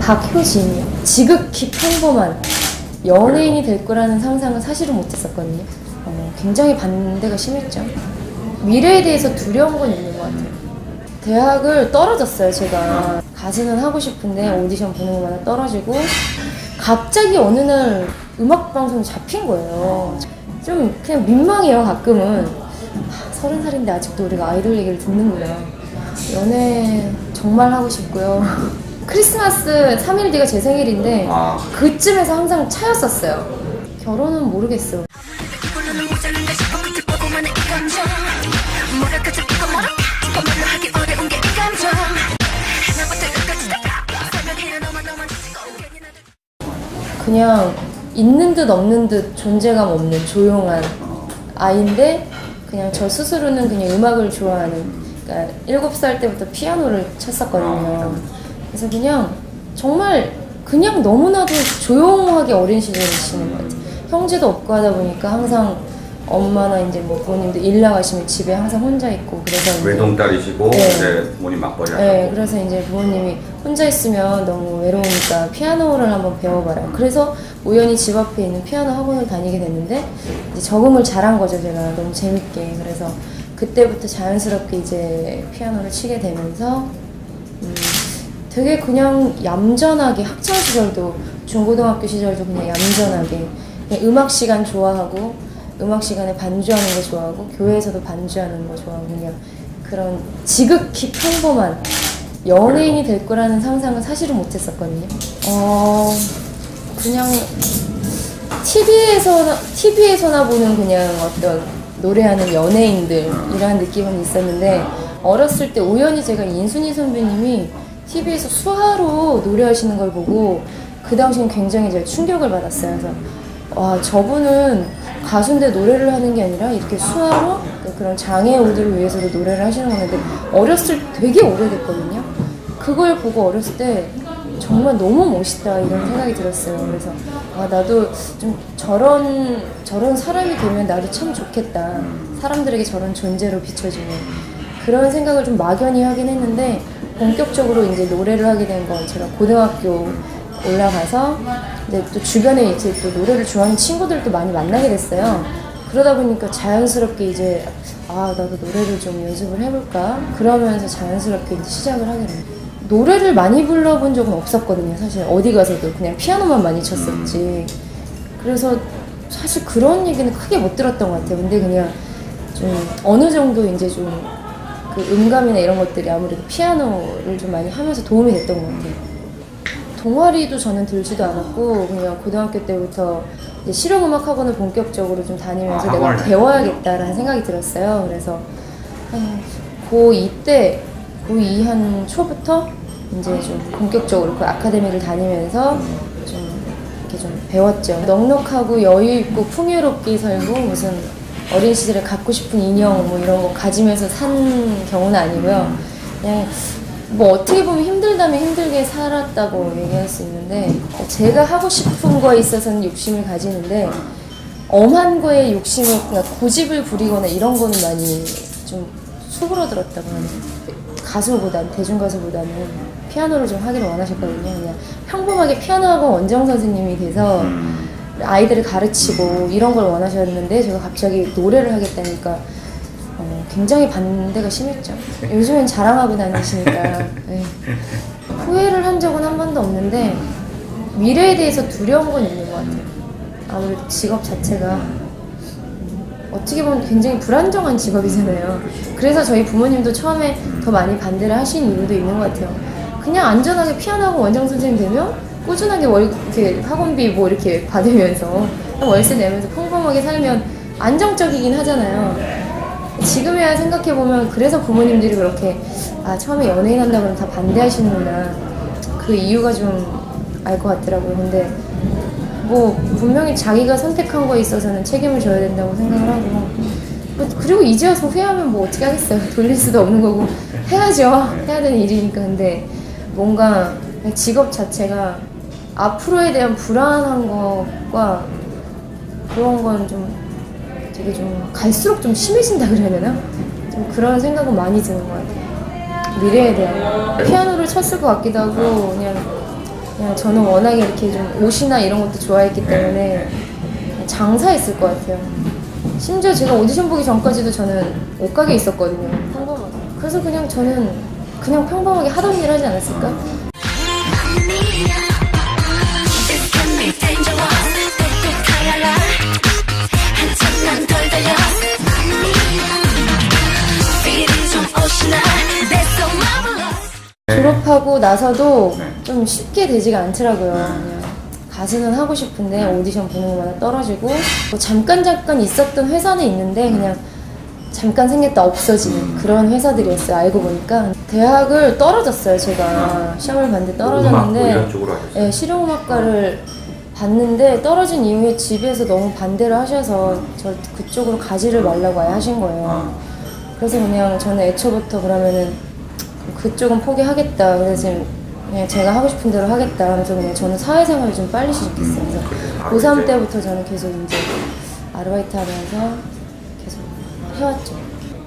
박효진이요. 지극히 평범한 연예인이 될 거라는 상상은 사실은 못했었거든요. 굉장히 반대가 심했죠. 미래에 대해서 두려운 건 있는 것 같아요. 대학을 떨어졌어요. 제가 가수는 하고 싶은데 오디션 보는 것마다 떨어지고 갑자기 어느 날 음악방송이 잡힌 거예요. 좀 그냥 민망해요. 가끔은 30살인데 아직도 우리가 아이돌 얘기를 듣는구나. 연애 정말 하고 싶고요. 크리스마스 3일 뒤가 제 생일인데 그쯤에서 항상 차였었어요. 결혼은 모르겠어. 그냥 있는 듯 없는 듯 존재감 없는 조용한 아이인데 그냥 저 스스로는 그냥 음악을 좋아하는, 그러니까 7살 때부터 피아노를 쳤었거든요. 그래서 그냥 정말 그냥 너무나도 조용하게 어린 시절을 지낸 것 같아요. 형제도 없고 하다 보니까 항상 엄마나 이제 뭐 부모님도 일 나가시면 집에 항상 혼자 있고, 그래서 외동딸이시고 네. 이제 부모님 맞벌이 하셨고. 네, 그래서 이제 부모님이 혼자 있으면 너무 외로우니까 피아노를 한번 배워봐라. 그래서 우연히 집 앞에 있는 피아노 학원을 다니게 됐는데 이제 적응을 잘한 거죠, 제가 너무 재밌게. 그래서 그때부터 자연스럽게 이제 피아노를 치게 되면서 되게 그냥 얌전하게 학창 시절도 중고등학교 시절도 그냥 얌전하게 그냥 음악 시간 좋아하고 음악 시간에 반주하는 거 좋아하고 교회에서도 반주하는 거 좋아하고 그냥 그런 지극히 평범한 연예인이 될 거라는 상상은 사실은 못했었거든요. 그냥 TV에서나 보는 그냥 어떤 노래하는 연예인들이라는 느낌은 있었는데 어렸을 때 우연히 제가 인순이 선배님이 TV에서 수화로 노래하시는 걸 보고 그 당시엔 굉장히 제가 충격을 받았어요. 그래서 와, 저분은 가수인데 노래를 하는 게 아니라 이렇게 수화로 그런 장애 우들을 위해서도 노래를 하시는 건데 어렸을 때 되게 오래됐거든요. 그걸 보고 어렸을 때 정말 너무 멋있다 이런 생각이 들었어요. 그래서 아, 나도 좀 저런 사람이 되면 나도 참 좋겠다. 사람들에게 저런 존재로 비춰지는 그런 생각을 좀 막연히 하긴 했는데 본격적으로 이제 노래를 하게 된 건 제가 고등학교 올라가서 근데 또 주변에 이제 또 노래를 좋아하는 친구들도 많이 만나게 됐어요. 그러다 보니까 자연스럽게 이제 아, 나도 노래를 좀 연습을 해볼까? 그러면서 자연스럽게 이제 시작을 하게 됩니다. 노래를 많이 불러본 적은 없었거든요. 사실 어디 가서도 그냥 피아노만 많이 쳤었지. 그래서 사실 그런 얘기는 크게 못 들었던 것 같아요. 근데 그냥 좀 어느 정도 이제 좀 그 음감이나 이런 것들이 아무래도 피아노를 좀 많이 하면서 도움이 됐던 것 같아요. 동아리도 저는 들지도 않았고 그냥 고등학교 때부터 이제 실용음악 학원을 본격적으로 좀 다니면서 내가 배워야겠다라는 생각이 들었어요. 그래서 한 고2 때 고2 한 초부터 이제 좀 본격적으로 그 아카데미를 다니면서 좀 이렇게 좀 배웠죠. 넉넉하고 여유 있고 풍요롭게 살고 무슨 어린 시절에 갖고 싶은 인형 뭐 이런 거 가지면서 산 경우는 아니고요. 그냥 뭐 어떻게 보면 힘들다면 힘들게 살았다고 얘기할 수 있는데 제가 하고 싶은 거에 있어서는 욕심을 가지는데 엄한 거에 욕심을 그러니까 고집을 부리거나 이런 거는 많이 좀 수그러들었다고 하는 가수보다는 대중가수보다는 피아노를 좀 하기를 원하셨거든요. 그냥 평범하게 피아노학원 원정 선생님이 돼서 아이들을 가르치고 이런 걸 원하셨는데 제가 갑자기 노래를 하겠다니까 굉장히 반대가 심했죠. 요즘엔 자랑하고 다니시니까 네. 후회를 한 적은 한 번도 없는데 미래에 대해서 두려운 건 있는 것 같아요. 아무래도 직업 자체가 어떻게 보면 굉장히 불안정한 직업이잖아요. 그래서 저희 부모님도 처음에 더 많이 반대를 하신 이유도 있는 것 같아요. 그냥 안전하게 피아노하고 원장 선생님 되면 꾸준하게 이렇게 학원비 뭐 이렇게 받으면서 월세 내면서 평범하게 살면 안정적이긴 하잖아요. 지금이야 생각해보면 그래서 부모님들이 그렇게 아, 처음에 연예인 한다고 하면 다 반대하시는구나 그 이유가 좀 알 것 같더라고요. 근데 뭐 분명히 자기가 선택한 거에 있어서는 책임을 져야 된다고 생각을 하고 그리고 이제 와서 후회하면 뭐 어떻게 하겠어요. 돌릴 수도 없는 거고 해야죠. 해야 되는 일이니까. 근데 뭔가 직업 자체가 앞으로에 대한 불안한 것과 그런 건 좀 되게 좀 갈수록 좀 심해진다 그래야 되나? 좀 그런 생각은 많이 드는 것 같아요. 미래에 대한 피아노를 쳤을 것 같기도 하고 그냥 저는 워낙에 이렇게 좀 옷이나 이런 것도 좋아했기 때문에 장사했을 것 같아요. 심지어 제가 오디션 보기 전까지도 저는 옷가게에 있었거든요. 평범하게. 그래서 그냥 저는 그냥 평범하게 하던 일 하지 않았을까? 졸업하고 나서도 좀 쉽게 되지가 않더라고요. 그냥 가수는 하고 싶은데 오디션 보는 것마다 떨어지고 뭐 잠깐 있었던 회사는 있는데 그냥 잠깐 생겼다 없어지는 그런 회사들이었어요. 알고 보니까 대학을 떨어졌어요. 제가 시험을 봤는데 떨어졌는데 이런 쪽으로 하셨어요? 네, 실용음악과를 봤는데 떨어진 이후에 집에서 너무 반대를 하셔서 저 그쪽으로 가지를 말라고 아예 하신 거예요. 그래서 그냥 저는 애초부터 그러면은 그쪽은 포기하겠다. 그래서 그냥 제가 하고 싶은 대로 하겠다 하면서 그냥 저는 사회생활을 좀 빨리 시작했어요. 그래서 고3 때부터 저는 계속 이제 아르바이트 하면서 계속 해왔죠.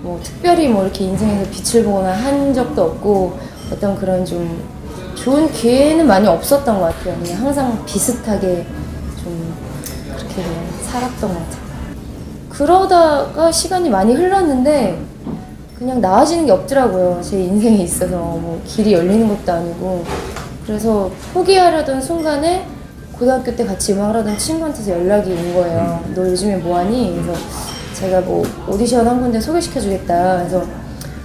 뭐 특별히 뭐 이렇게 인생에서 빛을 보거나 한 적도 없고 어떤 그런 좀 좋은 기회는 많이 없었던 것 같아요. 그냥 항상 비슷하게 좀 그렇게 그냥 살았던 것 같아요. 그러다가 시간이 많이 흘렀는데 그냥 나아지는 게 없더라고요. 제 인생에 있어서 뭐 길이 열리는 것도 아니고. 그래서 포기하려던 순간에 고등학교 때 같이 음악을 하던 친구한테서 연락이 온 거예요. 너 요즘에 뭐하니? 그래서 제가 뭐 오디션 한 군데 소개시켜주겠다. 그래서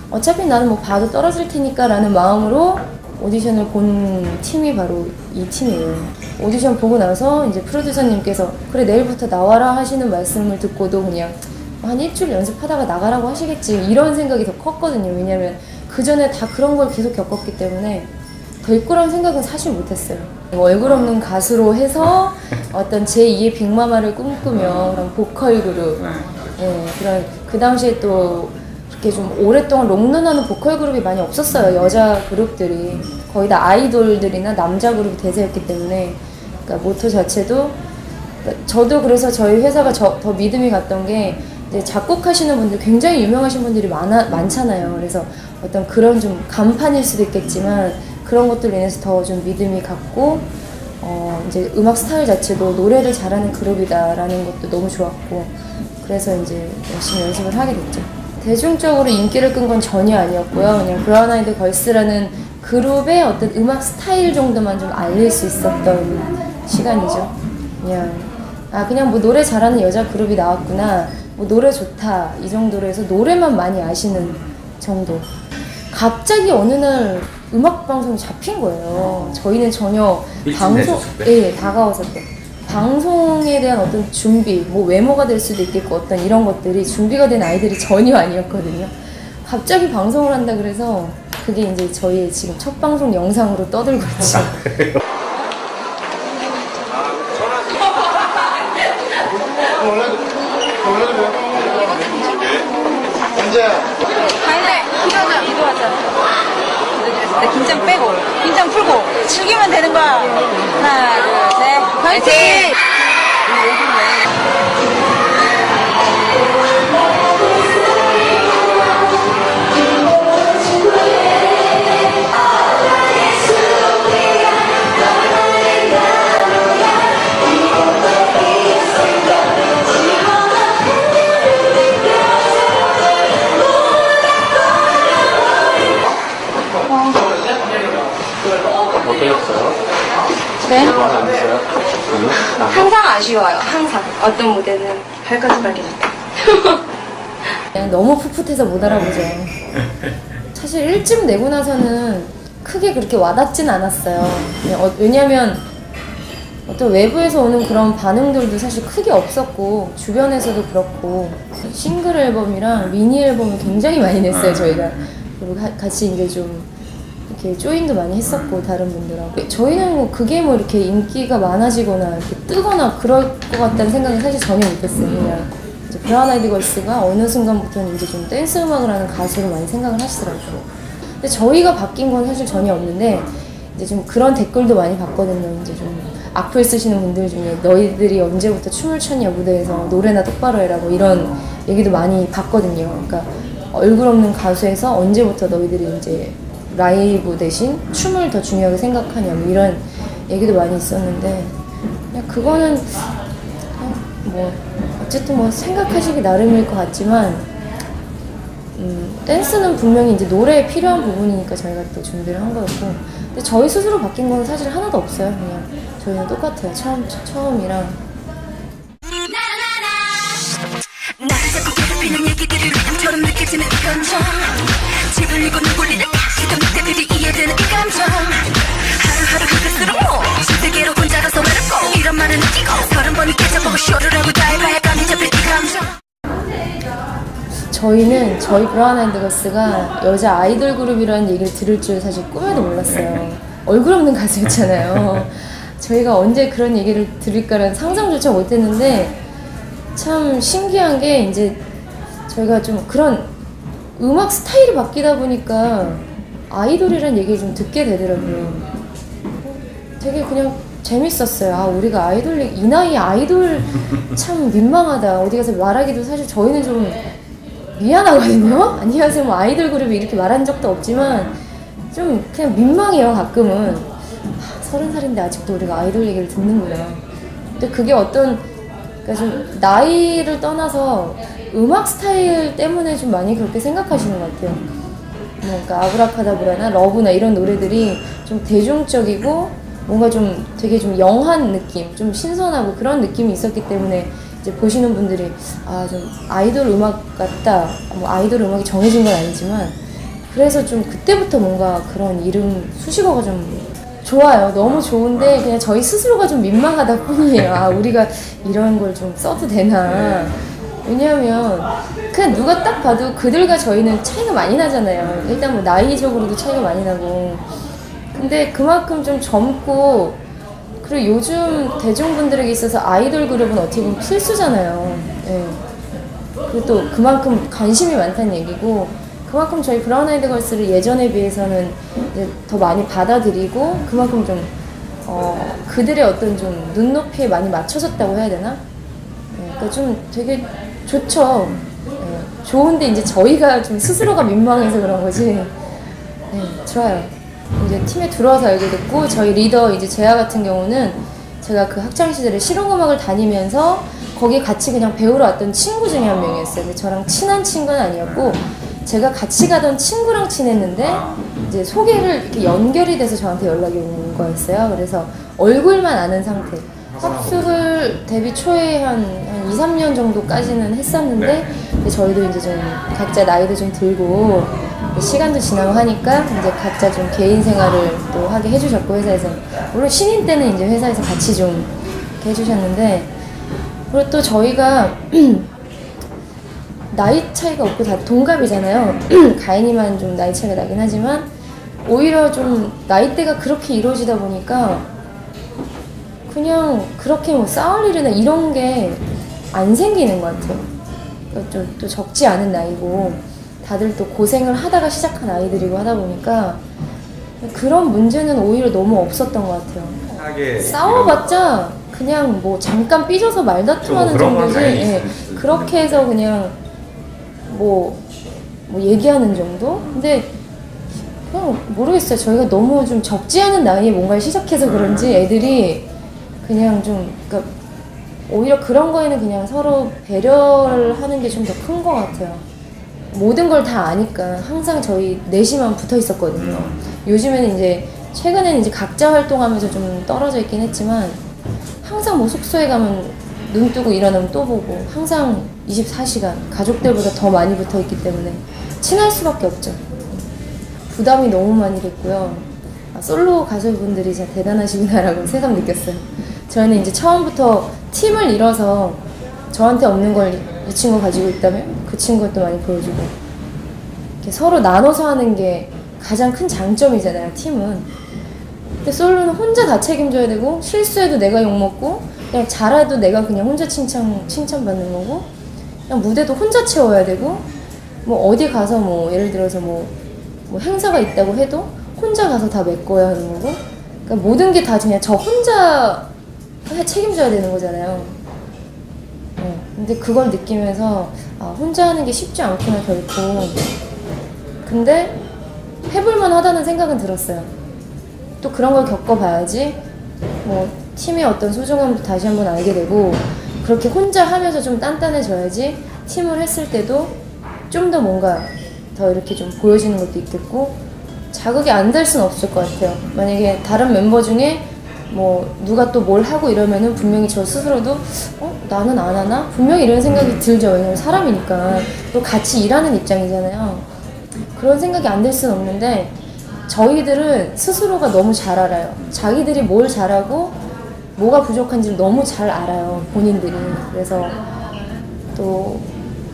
어차피 나는 뭐 봐도 떨어질 테니까 라는 마음으로 오디션을 본 팀이 바로 이 팀이에요. 오디션 보고 나서 이제 프로듀서님께서 그래 내일부터 나와라 하시는 말씀을 듣고도 그냥 한 일주일 연습하다가 나가라고 하시겠지 이런 생각이 더 컸거든요. 왜냐면 그 전에 다 그런 걸 계속 겪었기 때문에 될 거란 생각은 사실 못했어요. 얼굴 없는 가수로 해서 어떤 제2의 빅마마를 꿈꾸며 그런 보컬 그룹, 예, 그런 그 당시에 또 그렇게 좀 오랫동안 롱런하는 보컬 그룹이 많이 없었어요. 여자 그룹들이 거의 다 아이돌들이나 남자 그룹이 대세였기 때문에 그러니까 모토 자체도 그러니까 저도 그래서 저희 회사가 더 믿음이 갔던 게 이제 작곡하시는 분들 굉장히 유명하신 분들이 많잖아요. 그래서 어떤 그런 좀 간판일 수도 있겠지만 그런 것들로 인해서 더 좀 믿음이 갔고 이제 음악 스타일 자체도 노래를 잘하는 그룹이다라는 것도 너무 좋았고 그래서 이제 열심히 연습을 하게 됐죠. 대중적으로 인기를 끈 건 전혀 아니었고요. 그냥 브라운 아이드 걸스라는 그룹의 어떤 음악 스타일 정도만 좀 알릴 수 있었던 시간이죠. 그냥 뭐 노래 잘하는 여자 그룹이 나왔구나. 뭐 노래 좋다 이 정도로 해서 노래만 많이 아시는 정도. 갑자기 어느 날 음악 방송이 잡힌 거예요. 저희는 전혀 다가와서 또 방송에 대한 어떤 준비, 뭐 외모가 될 수도 있겠고 어떤 이런 것들이 준비가 된 아이들이 전혀 아니었거든요. 갑자기 방송을 한다 그래서 그게 이제 저희의 지금 첫 방송 영상으로 떠들고 있죠. 긴장 빼고 긴장 풀고 즐기면 되는 거야. 하나 둘 셋 화이팅! 어떠셨어요? 네? 좋아하셨어요? 항상 아쉬워요. 항상 어떤 무대는 발까지 발리니까 그냥 너무 풋풋해서 못 알아보죠. 사실 1집 내고 나서는 크게 그렇게 와닿진 않았어요. 왜냐면 어떤 외부에서 오는 그런 반응들도 사실 크게 없었고 주변에서도 그렇고 싱글 앨범이랑 미니 앨범을 굉장히 많이 냈어요. 저희가. 그리고 같이 이제 좀 이렇게 조인도 많이 했었고 다른 분들하고 저희는 뭐 그게 뭐 이렇게 인기가 많아지거나 이렇게 뜨거나 그럴 것 같다는 생각은 사실 전혀 못했어요. 그냥 이제 브라운 아이드 걸스가 어느 순간부터는 이제 좀 댄스 음악을 하는 가수로 많이 생각을 하시더라고요. 근데 저희가 바뀐 건 사실 전혀 없는데 이제 좀 그런 댓글도 많이 봤거든요. 이제 좀 악플 쓰시는 분들 중에 너희들이 언제부터 춤을 췄냐 무대에서 노래나 똑바로 해라 뭐 이런 얘기도 많이 봤거든요. 그러니까 얼굴 없는 가수에서 언제부터 너희들이 이제 라이브 대신 춤을 더 중요하게 생각하냐 뭐 이런 얘기도 많이 있었는데 그냥 그거는 뭐 어쨌든 뭐 생각하시기 나름일 것 같지만 댄스는 분명히 이제 노래에 필요한 부분이니까 저희가 또 준비를 한 거였고 근데 저희 스스로 바뀐 건 사실 하나도 없어요. 그냥 저희는 똑같아요. 처음이랑 나를 자꾸 괴롭히는 얘기들이 리듬처럼 느껴지는 이 감정 짓눌리고 누굴리는 시도 밑에들이 이해되는 이 감정 하루하루 흐를수록 신세계로 혼자라서 외롭고 이런 말을 느끼고 30번을 깨져보고 쇼를 하고 다 해봐야 감이 잡힐 이 감정 저희는 저희 브라운 아이드 걸스가 여자 아이돌 그룹이라는 얘기를 들을 줄 사실 꿈에도 몰랐어요. 얼굴 없는 가수였잖아요. 저희가 언제 그런 얘기를 들을까라는 상상조차 못했는데 참 신기한 게 이제 저희가 좀 그런 음악 스타일이 바뀌다 보니까 아이돌이라는 얘기를 좀 듣게 되더라고요. 되게 그냥 재밌었어요. 아, 우리가 아이돌, 이 나이에 아이돌 참 민망하다. 어디 가서 말하기도 사실 저희는 좀 미안하거든요? 안녕하세요. 뭐 아이돌 그룹이 이렇게 말한 적도 없지만 좀 그냥 민망해요, 가끔은. 30살인데 아직도 우리가 아이돌 얘기를 듣는구나. 근데 그게 어떤, 그러니까 좀 나이를 떠나서 음악 스타일 때문에 좀 많이 그렇게 생각하시는 것 같아요. 그러니까 아브라카다브라나 러브나 이런 노래들이 좀 대중적이고 뭔가 좀 되게 좀 영한 느낌, 좀 신선하고 그런 느낌이 있었기 때문에 이제 보시는 분들이 아, 좀 아이돌 음악 같다. 뭐 아이돌 음악이 정해진 건 아니지만 그래서 좀 그때부터 뭔가 그런 이름 수식어가 좀 좋아요. 너무 좋은데 그냥 저희 스스로가 좀 민망하다 뿐이에요. 아, 우리가 이런 걸 좀 써도 되나. 왜냐하면 그냥 누가 딱 봐도 그들과 저희는 차이가 많이 나잖아요. 일단 뭐 나이적으로도 차이가 많이 나고 근데 그만큼 좀 젊고 그리고 요즘 대중분들에게 있어서 아이돌 그룹은 어떻게 보면 필수잖아요. 예. 그리고 또 그만큼 관심이 많다는 얘기고 그만큼 저희 브라운 아이드 걸스를 예전에 비해서는 이제 더 많이 받아들이고 그만큼 좀 그들의 어떤 좀 눈높이에 많이 맞춰졌다고 해야 되나? 예. 그러니까 좀 되게 좋죠. 예. 좋은데 이제 저희가 좀 스스로가 민망해서 그런 거지. 예. 좋아요. 이제 팀에 들어와서 알게 됐고 저희 리더 이제 재하 같은 경우는 제가 그 학창시절에 실용음악을 다니면서 거기 같이 그냥 배우러 왔던 친구 중에 한 명이었어요. 근데 저랑 친한 친구는 아니었고 제가 같이 가던 친구랑 친했는데 이제 소개를 이렇게 연결이 돼서 저한테 연락이 온 거였어요. 그래서 얼굴만 아는 상태. 합숙을 데뷔 초에 한 2, 3년 정도까지는 했었는데 저희도 이제 좀 각자 나이도 좀 들고 시간도 지나고 하니까 이제 각자 좀 개인 생활을 또 하게 해주셨고 회사에서 물론 신인 때는 이제 회사에서 같이 좀 이렇게 해주셨는데 그리고 또 저희가 나이 차이가 없고 다 동갑이잖아요. 가인이만 좀 나이 차이가 나긴 하지만 오히려 좀 나이대가 그렇게 이루어지다 보니까 그냥 그렇게 뭐 싸울 일이나 이런 게 안 생기는 것 같아요. 그러니까 좀 또 적지 않은 나이고 다들 또 고생을 하다가 시작한 아이들이고 하다 보니까 그런 문제는 오히려 너무 없었던 것 같아요. 싸워봤자 그냥 뭐 잠깐 삐져서 말다툼하는 정도지. 예, 그렇게 해서 그냥 뭐 얘기하는 정도? 근데 그냥 모르겠어요. 저희가 너무 좀 적지 않은 나이에 뭔가를 시작해서 그런지 애들이 그냥 좀 그러니까 오히려 그런 거에는 그냥 서로 배려를 하는 게 좀 더 큰 것 같아요. 모든 걸 다 아니까 항상 저희 넷이만 붙어 있었거든요. 요즘에는 이제 최근에는 이제 각자 활동하면서 좀 떨어져 있긴 했지만 항상 뭐 숙소에 가면 눈 뜨고 일어나면 또 보고 항상 24시간 가족들보다 더 많이 붙어 있기 때문에 친할 수밖에 없죠. 부담이 너무 많이 됐고요. 아, 솔로 가수분들이 진짜 대단하시구나라고 새삼 느꼈어요. 저희는 이제 처음부터 팀을 이뤄서 저한테 없는 걸 이 친구가 가지고 있다면 그 친구가 또 많이 보여주고 이렇게 서로 나눠서 하는 게 가장 큰 장점이잖아요, 팀은. 근데 솔로는 혼자 다 책임져야 되고 실수해도 내가 욕먹고 그냥 잘해도 내가 그냥 혼자 칭찬받는 거고 그냥 무대도 혼자 채워야 되고 뭐 어디 가서 뭐 예를 들어서 뭐 행사가 있다고 해도 혼자 가서 다 메꿔야 하는 거고 그러니까 모든 게 다 그냥 저 혼자 책임져야 되는 거잖아요. 근데 그걸 느끼면서 아, 혼자 하는 게 쉽지 않구나 결코. 근데 해볼만 하다는 생각은 들었어요. 또 그런 걸 겪어봐야지 뭐 팀의 어떤 소중함도 다시 한번 알게 되고 그렇게 혼자 하면서 좀 단단해져야지 팀을 했을 때도 좀 더 뭔가 더 이렇게 좀 보여지는 것도 있겠고 자극이 안 될 수는 없을 것 같아요. 만약에 다른 멤버 중에 뭐 누가 또 뭘 하고 이러면은 분명히 저 스스로도 나는 안 하나? 분명히 이런 생각이 들죠. 왜냐면 사람이니까 또 같이 일하는 입장이잖아요. 그런 생각이 안 들 수는 없는데 저희들은 스스로가 너무 잘 알아요. 자기들이 뭘 잘하고 뭐가 부족한지를 너무 잘 알아요. 본인들이. 그래서 또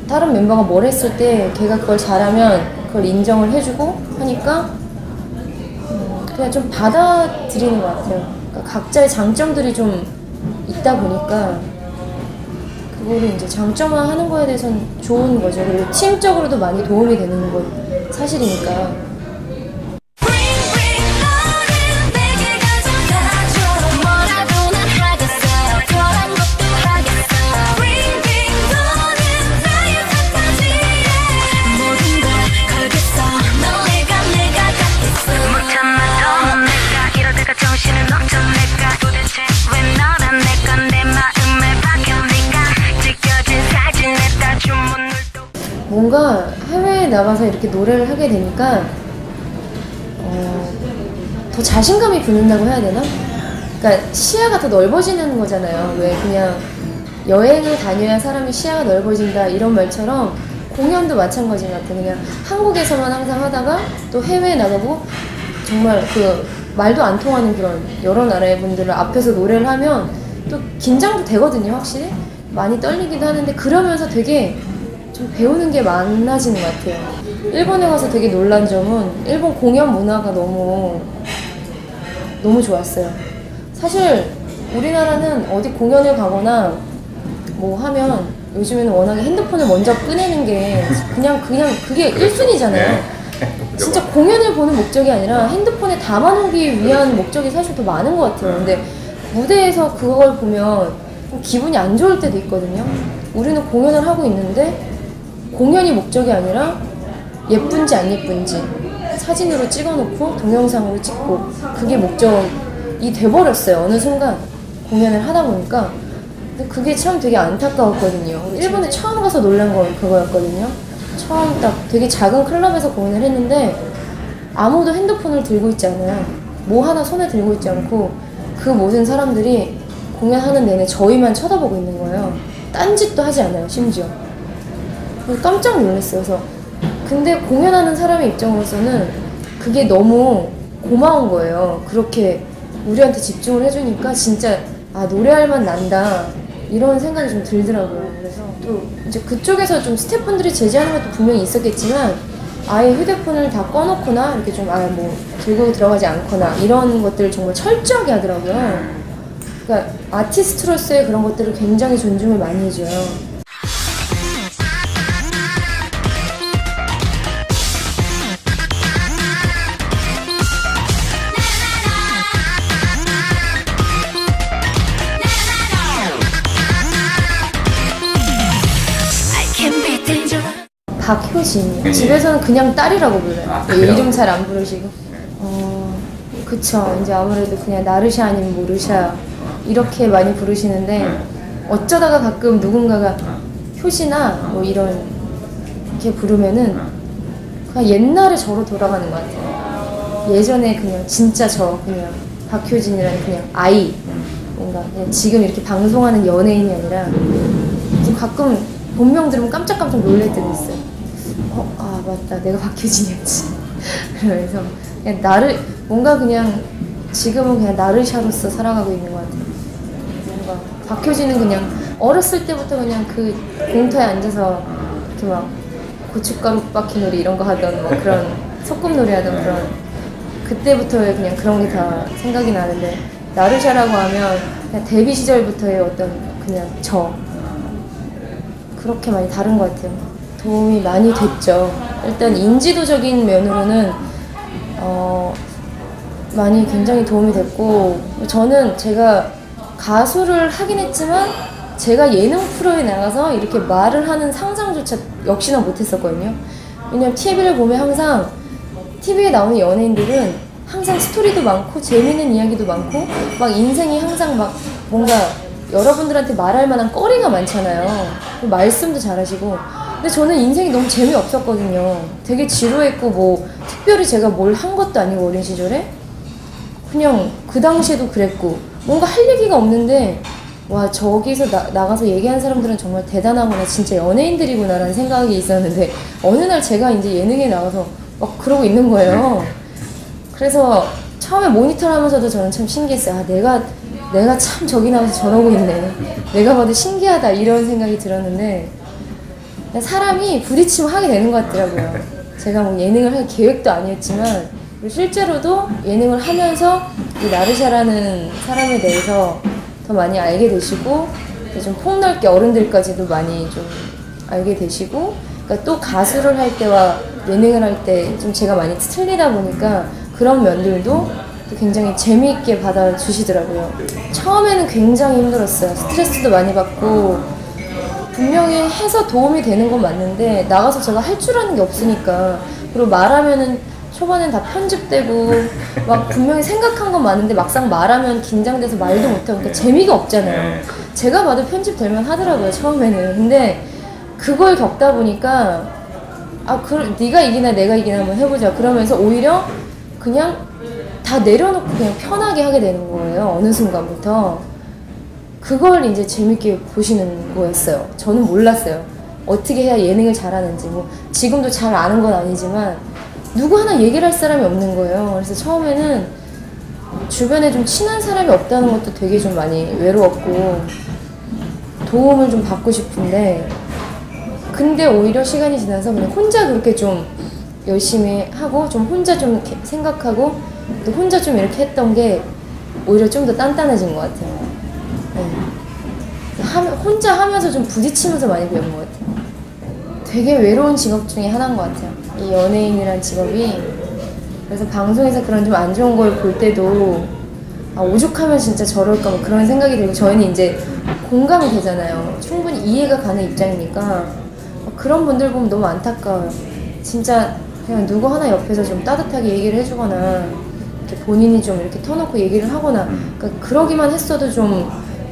다른 멤버가 뭘 했을 때 걔가 그걸 잘하면 그걸 인정을 해주고 하니까 그냥 좀 받아들이는 것 같아요. 그러니까 각자의 장점들이 좀 있다 보니까 그거를 이제 장점화하는 거에 대해서는 좋은 거죠. 그리고 팀적으로도 많이 도움이 되는 건 사실이니까. 뭔가 해외에 나가서 이렇게 노래를 하게 되니까 더 자신감이 붙는다고 해야 되나? 그러니까 시야가 더 넓어지는 거잖아요. 왜 그냥 여행을 다녀야 사람이 시야가 넓어진다 이런 말처럼 공연도 마찬가지인 것 같아요. 그냥 한국에서만 항상 하다가 또 해외에 나가고 정말 그 말도 안 통하는 그런 여러 나라의 분들을 앞에서 노래를 하면 또 긴장도 되거든요. 확실히 많이 떨리기도 하는데 그러면서 되게 좀 배우는 게 많아지는 것 같아요. 일본에 가서 되게 놀란 점은 일본 공연 문화가 너무 좋았어요. 사실 우리나라는 어디 공연을 가거나 뭐 하면 요즘에는 워낙에 핸드폰을 먼저 꺼내는 게 그냥 그게 1순위잖아요. 진짜 공연을 보는 목적이 아니라 핸드폰에 담아놓기 위한 목적이 사실 더 많은 것 같아요. 근데 무대에서 그걸 보면 좀 기분이 안 좋을 때도 있거든요. 우리는 공연을 하고 있는데 공연이 목적이 아니라 예쁜지 안 예쁜지 사진으로 찍어놓고 동영상으로 찍고 그게 목적이 돼버렸어요. 어느 순간 공연을 하다 보니까. 근데 그게 참 되게 안타까웠거든요. 일본에 처음 가서 놀란 건 그거였거든요. 처음 딱 되게 작은 클럽에서 공연을 했는데 아무도 핸드폰을 들고 있지 않아요. 뭐 하나 손에 들고 있지 않고 그 모든 사람들이 공연하는 내내 저희만 쳐다보고 있는 거예요. 딴짓도 하지 않아요, 심지어. 그래서 깜짝 놀랐어요. 그래서 근데 공연하는 사람의 입장으로서는 그게 너무 고마운 거예요. 그렇게 우리한테 집중을 해주니까 진짜 노래할 맛 난다 이런 생각이 좀 들더라고요. 그래서 또 이제 그쪽에서 좀 스태프분들이 제지하는 것도 분명히 있었겠지만 아예 휴대폰을 다 꺼놓거나 이렇게 좀 뭐 들고 들어가지 않거나 이런 것들을 정말 철저하게 하더라고요. 그러니까 아티스트로서의 그런 것들을 굉장히 존중을 많이 해줘요. 박효진. 집에서는 그냥 딸이라고 불러요. 이름 잘 안 부르시고. 그쵸. 이제 아무래도 그냥 나르샤 아니면 모르샤 이렇게 많이 부르시는데 어쩌다가 가끔 누군가가 효진아 뭐 이런 이렇게 부르면은 그냥 옛날에 저로 돌아가는 것 같아요. 예전에 그냥 진짜 그냥 박효진이라는 그냥 아이. 뭔가 그냥 지금 이렇게 방송하는 연예인이 아니라 가끔 본명 들으면 깜짝깜짝 놀랄 때도 있어요. 맞다. 내가 박효진이었지. 그러면서 그냥 뭔가 그냥 지금은 그냥 나르샤로서 살아가고 있는 것 같아요. 뭔가 박효진은 그냥 어렸을 때부터 그냥 그 공터에 앉아서 이렇게 막 고춧가루 빻기 놀이 이런 거 하던 뭐 그런 소꿉놀이 하던 그런 그때부터의 그냥 그런 게 다 생각이 나는데 나르샤라고 하면 그냥 데뷔 시절부터의 어떤 그냥 그렇게 많이 다른 것 같아요. 도움이 많이 됐죠. 일단 인지도적인 면으로는 많이 굉장히 도움이 됐고 저는 제가 가수를 하긴 했지만 제가 예능 프로에 나가서 이렇게 말을 하는 상상조차 역시나 못했었거든요. 왜냐면 TV를 보면 항상 TV에 나오는 연예인들은 항상 스토리도 많고 재밌는 이야기도 많고 막 인생이 항상 막 뭔가 여러분들한테 말할 만한 거리가 많잖아요. 말씀도 잘하시고. 근데 저는 인생이 너무 재미없었거든요. 되게 지루했고 뭐 특별히 제가 뭘 한 것도 아니고 어린 시절에 그냥 그 당시에도 그랬고 뭔가 할 얘기가 없는데 와 저기서 나가서 얘기하는 사람들은 정말 대단하구나 진짜 연예인들이구나 라는 생각이 있었는데 어느 날 제가 이제 예능에 나가서 막 그러고 있는 거예요. 그래서 처음에 모니터를 하면서도 저는 참 신기했어요. 아 내가 참 저기 나가서 저러고 있네. 내가 봐도 신기하다 이런 생각이 들었는데 사람이 부딪히면 하게 되는 것 같더라고요. 제가 뭐 예능을 할 계획도 아니었지만 실제로도 예능을 하면서 이 나르샤라는 사람에 대해서 더 많이 알게 되시고 좀 폭넓게 어른들까지도 많이 좀 알게 되시고 그러니까 또 가수를 할 때와 예능을 할 때 좀 제가 많이 틀리다 보니까 그런 면들도 또 굉장히 재미있게 받아주시더라고요. 처음에는 굉장히 힘들었어요. 스트레스도 많이 받고 분명히 해서 도움이 되는 건 맞는데 나가서 제가 할 줄 아는 게 없으니까 그리고 말하면은 초반엔 다 편집되고 막 분명히 생각한 건 많은데 막상 말하면 긴장돼서 말도 못하고 그러니까 재미가 없잖아요. 제가 봐도 편집될만 하더라고요 처음에는. 근데 그걸 겪다 보니까 네가 이기나 내가 이기나 한번 해보자 그러면서 오히려 그냥 다 내려놓고 그냥 편하게 하게 되는 거예요. 어느 순간부터. 그걸 이제 재밌게 보시는 거였어요. 저는 몰랐어요. 어떻게 해야 예능을 잘하는지. 뭐 지금도 잘 아는 건 아니지만 누구 하나 얘기를 할 사람이 없는 거예요. 그래서 처음에는 주변에 좀 친한 사람이 없다는 것도 되게 좀 많이 외로웠고 도움을 좀 받고 싶은데 근데 오히려 시간이 지나서 그냥 혼자 그렇게 좀 열심히 하고 좀 혼자 좀 이렇게 생각하고 또 혼자 좀 이렇게 했던 게 오히려 좀 더 단단해진 것 같아요. 네. 혼자 하면서 좀 부딪히면서 많이 배운 것 같아요. 되게 외로운 직업 중에 하나인 것 같아요. 이 연예인이란 직업이. 그래서 방송에서 그런 좀 안 좋은 걸 볼 때도 오죽하면 진짜 저럴까 뭐 그런 생각이 들고 저희는 이제 공감이 되잖아요. 충분히 이해가 가는 입장이니까 그런 분들 보면 너무 안타까워요. 진짜 그냥 누구 하나 옆에서 좀 따뜻하게 얘기를 해주거나 이렇게 본인이 좀 이렇게 터놓고 얘기를 하거나 그러니까 그러기만 했어도 좀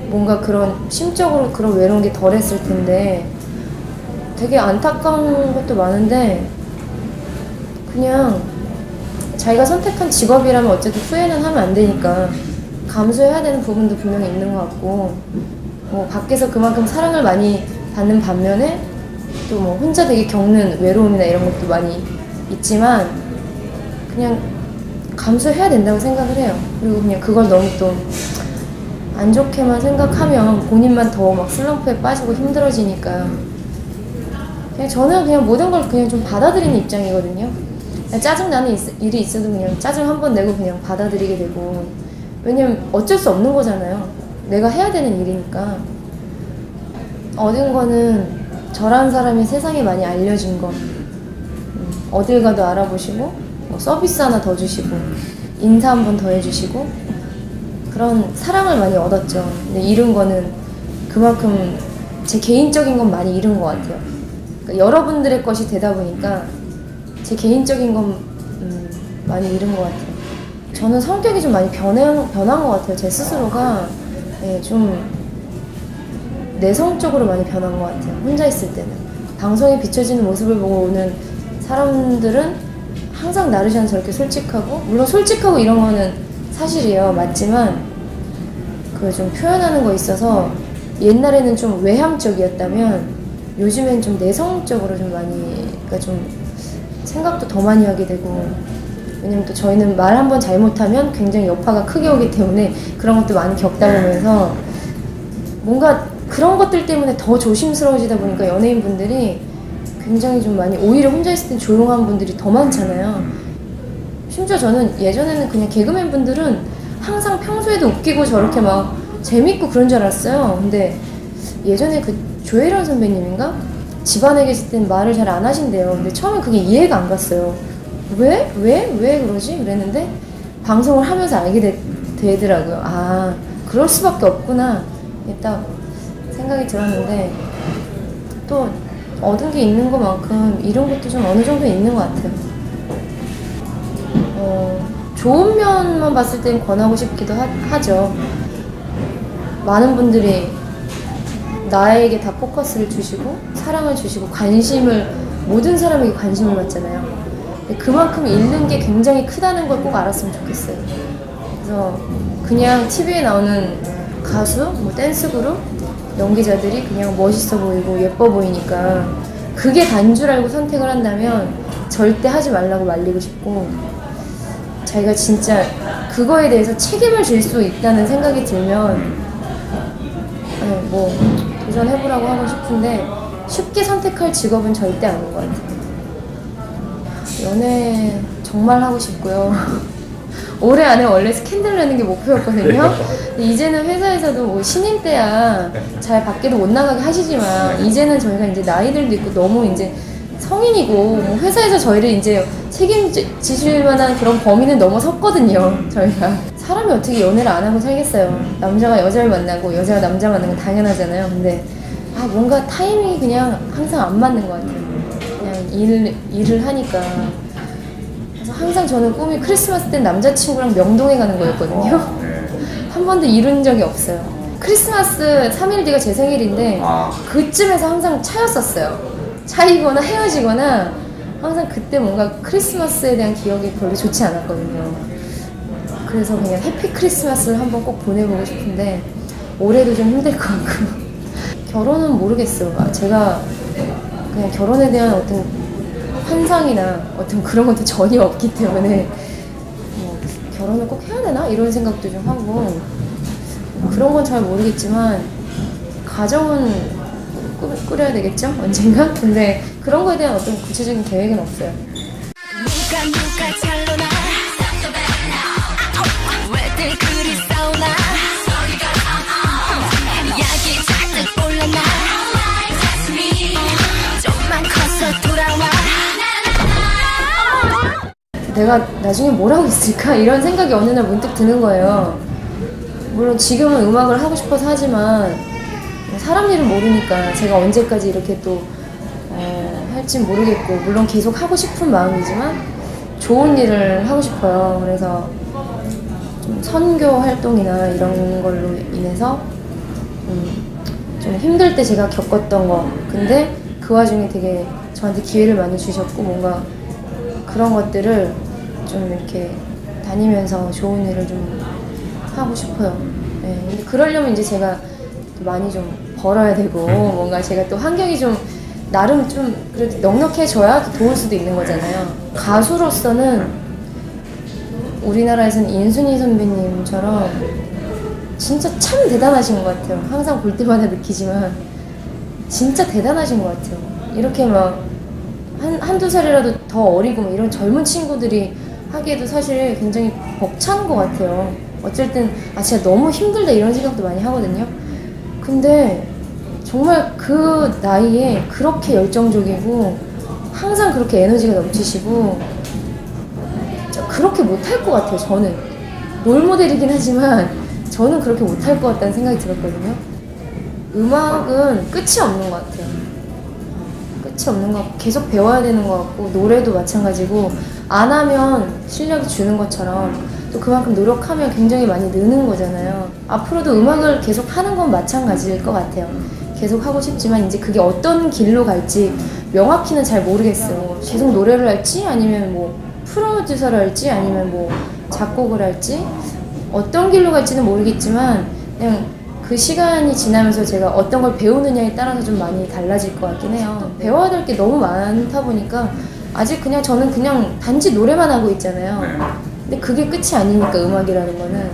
뭔가 그런 심적으로 그런 외로운 게 덜했을 텐데 되게 안타까운 것도 많은데 그냥 자기가 선택한 직업이라면 어쨌든 후회는 하면 안 되니까 감수해야 되는 부분도 분명히 있는 것 같고 뭐 밖에서 그만큼 사랑을 많이 받는 반면에 또 뭐 혼자 되게 겪는 외로움이나 이런 것도 많이 있지만 그냥 감수해야 된다고 생각을 해요. 그리고 그냥 그걸 너무 또 안 좋게만 생각하면 본인만 더 막 슬럼프에 빠지고 힘들어지니까 그냥 저는 그냥 모든 걸 그냥 좀 받아들이는 입장이거든요. 짜증나는 일이 있어도 그냥 짜증 한 번 내고 그냥 받아들이게 되고 왜냐면 어쩔 수 없는 거잖아요. 내가 해야 되는 일이니까. 얻은 거는 저라는 사람이 세상에 많이 알려진 거 어딜 가도 알아보시고 뭐 서비스 하나 더 주시고 인사 한 번 더 해주시고 그런 사랑을 많이 얻었죠. 근데 잃은 거는 그만큼 제 개인적인 건 많이 잃은 것 같아요. 그러니까 여러분들의 것이 되다 보니까 제 개인적인 건 많이 잃은 것 같아요. 저는 성격이 좀 많이 변한 것 같아요. 제 스스로가 좀 내성적으로 많이 변한 것 같아요. 혼자 있을 때는. 방송에 비춰지는 모습을 보고 오는 사람들은 항상 나르샤는 저렇게 솔직하고 물론 솔직하고 이런 거는 사실이에요. 맞지만 그 좀 표현하는 거 있어서 옛날에는 좀 외향적이었다면 요즘엔 좀 내성적으로 좀 많이 그러니까 좀 생각도 더 많이 하게 되고 왜냐면 또 저희는 말 한 번 잘못하면 굉장히 여파가 크게 오기 때문에 그런 것도 많이 겪다 보면서 뭔가 그런 것들 때문에 더 조심스러워지다 보니까 연예인분들이 굉장히 좀 많이 오히려 혼자 있을 땐 조용한 분들이 더 많잖아요. 심지어 저는 예전에는 그냥 개그맨 분들은 항상 평소에도 웃기고 저렇게 막 재밌고 그런 줄 알았어요. 근데 예전에 그 조혜련 선배님인가? 집안에 계실 땐 말을 잘 안 하신대요. 근데 처음에 그게 이해가 안 갔어요. 왜 그러지? 그랬는데 방송을 하면서 알게 되더라고요. 아, 그럴 수밖에 없구나. 딱 생각이 들었는데 또 얻은 게 있는 것만큼 이런 것도 좀 어느 정도 있는 것 같아요. 좋은 면만 봤을 땐 권하고 싶기도 하죠. 많은 분들이 나에게 다 포커스를 주시고 사랑을 주시고 관심을, 모든 사람에게 관심을 받잖아요. 근데 그만큼 잃는 게 굉장히 크다는 걸 꼭 알았으면 좋겠어요. 그래서 그냥 TV에 나오는 가수, 뭐 댄스 그룹, 연기자들이 그냥 멋있어 보이고 예뻐 보이니까 그게 단 줄 알고 선택을 한다면 절대 하지 말라고 말리고 싶고, 자기가 진짜 그거에 대해서 책임을 질 수 있다는 생각이 들면 뭐 도전해보라고 하고 싶은데, 쉽게 선택할 직업은 절대 아닌 것 같아요. 연애 정말 하고 싶고요. 올해 안에 원래 스캔들 내는 게 목표였거든요. 근데 이제는 회사에서도 뭐 신인 때야 잘 밖에도 못 나가게 하시지만, 이제는 저희가 이제 나이들도 있고 너무 이제 성인이고, 뭐 회사에서 저희를 이제 책임지실 만한 그런 범위는 넘어섰거든요. 저희가 사람이 어떻게 연애를 안 하고 살겠어요. 남자가 여자를 만나고 여자가 남자 만나는 건 당연하잖아요. 근데 뭔가 타이밍이 그냥 항상 안 맞는 것 같아요. 그냥 일을 하니까. 그래서 항상 저는 꿈이 크리스마스 때 남자친구랑 명동에 가는 거였거든요. 한 번도 이룬 적이 없어요. 크리스마스 3일 뒤가 제 생일인데 그쯤에서 항상 차였었어요. 차이거나 헤어지거나, 항상 그때 뭔가 크리스마스에 대한 기억이 별로 좋지 않았거든요. 그래서 그냥 해피 크리스마스를 한번 꼭 보내보고 싶은데 올해도 좀 힘들 것 같고 결혼은 모르겠어요. 제가 그냥 결혼에 대한 어떤 환상이나 어떤 그런 것도 전혀 없기 때문에 뭐 결혼을 꼭 해야 되나? 이런 생각도 좀 하고, 그런 건 잘 모르겠지만 가정은 꾸려야 되겠죠? 언젠가? 근데 그런 거에 대한 어떤 구체적인 계획은 없어요. 누가 잘로나 왜들 그리 싸우나 이야기 잔뜩 올라나 좀만 커서 돌아와 내가 나중에 뭘 하고 있을까? 이런 생각이 어느 날 문득 드는 거예요. 물론 지금은 음악을 하고 싶어서 하지만 사람 일은 모르니까 제가 언제까지 이렇게 또 할진 모르겠고, 물론 계속 하고 싶은 마음이지만 좋은 일을 하고 싶어요. 그래서 좀 선교 활동이나 이런 걸로 인해서 좀 힘들 때 제가 겪었던 거, 근데 그 와중에 되게 저한테 기회를 많이 주셨고, 뭔가 그런 것들을 좀 이렇게 다니면서 좋은 일을 좀 하고 싶어요. 네, 근데 그러려면 이제 제가 많이 좀 벌어야 되고, 뭔가 제가 또 환경이 좀 나름 좀 그래도 넉넉해져야 도울 수도 있는 거잖아요. 가수로서는 우리나라에서는 인순이 선배님처럼 진짜 참 대단하신 것 같아요. 항상 볼 때마다 느끼지만 진짜 대단하신 것 같아요. 이렇게 막 한두 살이라도 더 어리고 막 이런 젊은 친구들이 하기에도 사실 굉장히 벅찬 것 같아요. 어쩔 땐 진짜 너무 힘들다 이런 생각도 많이 하거든요. 근데 정말 그 나이에 그렇게 열정적이고 항상 그렇게 에너지가 넘치시고 그렇게 못할 것 같아요. 저는 롤모델이긴 하지만 저는 그렇게 못할 것 같다는 생각이 들었거든요. 음악은 끝이 없는 것 같아요. 끝이 없는 것 같고 계속 배워야 되는 것 같고, 노래도 마찬가지고 안 하면 실력이 주는 것처럼 또 그만큼 노력하면 굉장히 많이 느는 거잖아요. 앞으로도 음악을 계속 하는 건 마찬가지일 것 같아요. 계속 하고 싶지만 이제 그게 어떤 길로 갈지 명확히는 잘 모르겠어요. 계속 노래를 할지 아니면 뭐 프로듀서를 할지 아니면 뭐 작곡을 할지 어떤 길로 갈지는 모르겠지만, 그냥 그 시간이 지나면서 제가 어떤 걸 배우느냐에 따라서 좀 많이 달라질 것 같긴 해요. 배워야 될 게 너무 많다 보니까 아직 그냥 저는 그냥 단지 노래만 하고 있잖아요. 근데 그게 끝이 아니니까, 음악이라는 거는.